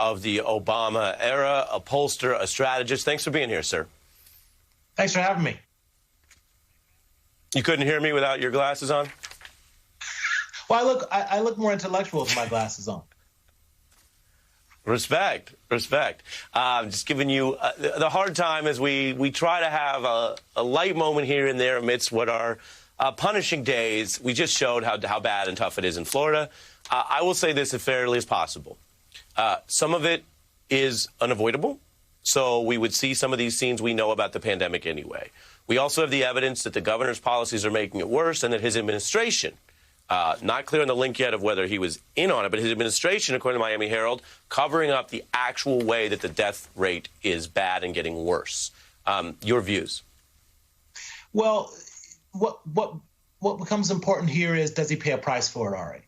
of the Obama era, a pollster, a strategist. Thanks for being here, sir. Thanks for having me. You couldn't hear me without your glasses on? Well, I look more intellectual with my glasses on. Respect. Just giving you the hard time as we try to have a light moment here and there amidst what are punishing days. We just showed how bad and tough it is in Florida. I will say this as fairly as possible. Some of it is unavoidable. So we would see some of these scenes we know about the pandemic anyway. We also have the evidence that the governor's policies are making it worse and that his administration, not clear on the link yet of whether he was in on it, but his administration, according to Miami Herald, covering up the actual way that the death rate is bad and getting worse. Your views? Well, what becomes important here is, does he pay a price for it, Ari?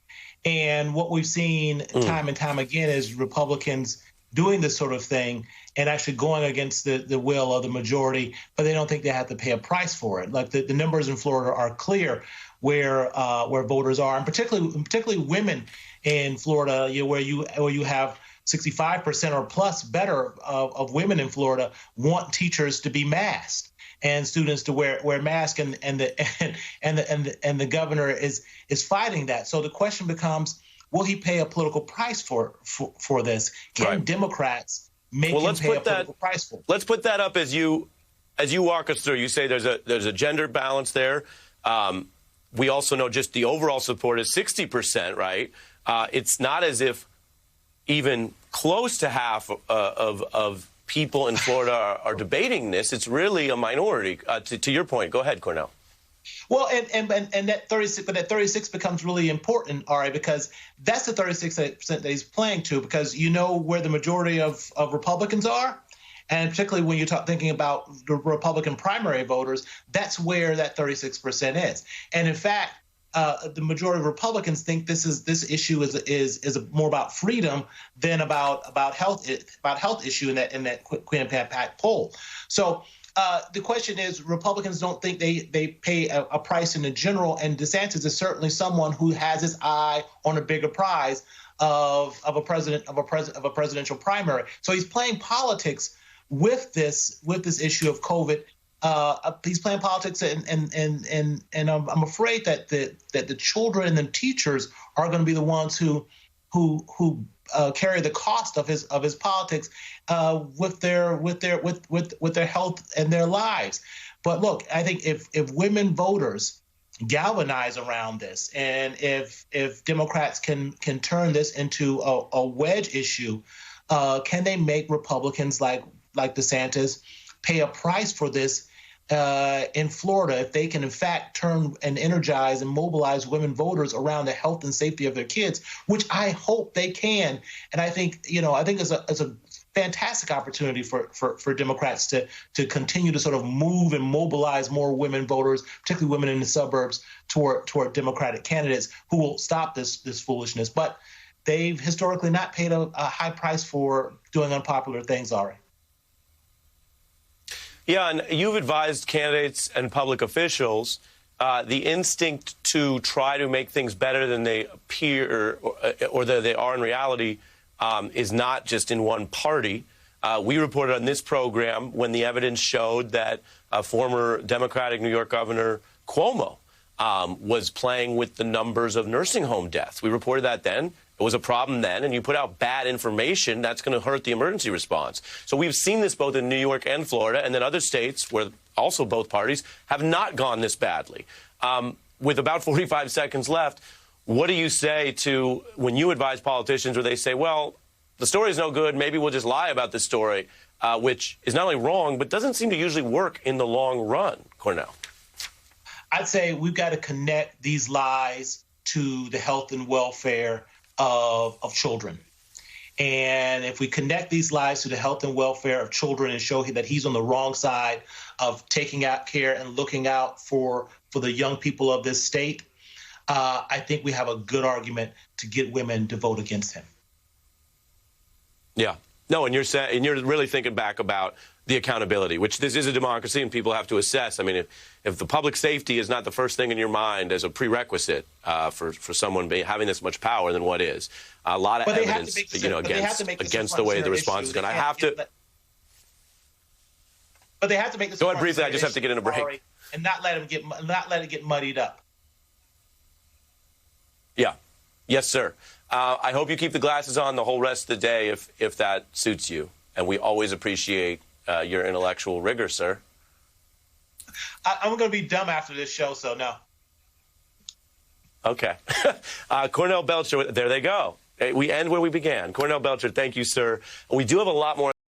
And what we've seen time and time again is Republicans doing this sort of thing and actually going against the will of the majority, but they don't think they have to pay a price for it. Like the numbers in Florida are clear where voters are, and particularly women in Florida, where you have 65% or plus better of women in Florida want teachers to be masked and students to wear masks, and the governor is fighting that. So the question becomes, will he pay a political price for this? Can right. Democrats make him pay a political price for it? Let's put that up as you walk us through. You say there's a gender balance there. We also know just the overall support is 60%, right? It's not as if even close to half of people in Florida are debating this. It's really a minority. To your point, go ahead, Cornell. Well, and that 36 becomes really important, Ari, because that's the 36% that he's playing to, because you know where the majority of Republicans are, and particularly when you're thinking about the Republican primary voters, that's where that 36% is. And in fact, the majority of Republicans think this issue is more about freedom than about health issue in that Quinnipiac poll. So. The question is, Republicans don't think they pay a price in the general, and DeSantis is certainly someone who has his eye on a bigger prize of a presidential primary. So he's playing politics with this issue of COVID. He's playing politics, and I'm afraid that the children and the teachers are going to be the ones who carry the cost of his politics with their health and their lives. But look, I think if women voters galvanize around this, and if Democrats can turn this into a wedge issue, can they make Republicans like DeSantis pay a price for this in Florida, if they can in fact turn and energize and mobilize women voters around the health and safety of their kids, which I hope they can. And I think it's a fantastic opportunity for Democrats to continue to sort of move and mobilize more women voters, particularly women in the suburbs, toward Democratic candidates who will stop this foolishness. But they've historically not paid a high price for doing unpopular things, Ari. Yeah, and you've advised candidates and public officials the instinct to try to make things better than they appear or that they are in reality is not just in one party. We reported on this program when the evidence showed that former Democratic New York Governor Cuomo was playing with the numbers of nursing home deaths. We reported that then. It was a problem then, and you put out bad information, that's going to hurt the emergency response. So we've seen this both in New York and Florida, and then other states where also both parties have not gone this badly. With about 45 seconds left, what do you say to when you advise politicians where they say, well, the story is no good, maybe we'll just lie about this story, which is not only wrong, but doesn't seem to usually work in the long run, Cornell? I'd say we've got to connect these lies to the health and welfare of children. And if we connect these lies to the health and welfare of children and show that he's on the wrong side of taking out care and looking out for the young people of this state, I think we have a good argument to get women to vote against him. Yeah. No, and you're saying, and you're really thinking back about the accountability, which this is a democracy and people have to assess. I mean, if the public safety is not the first thing in your mind as a prerequisite for someone having this much power, then what is? A lot of evidence, against the way the response is going. I have to. But they have to make this. Go ahead briefly. I just have to get in a break. And not let it get muddied up. Yeah. Yes, sir. I hope you keep the glasses on the whole rest of the day if that suits you. And we always appreciate your intellectual rigor, sir. I'm going to be dumb after this show, so no. Okay. Cornell Belcher, there they go. We end where we began. Cornell Belcher, thank you, sir. We do have a lot more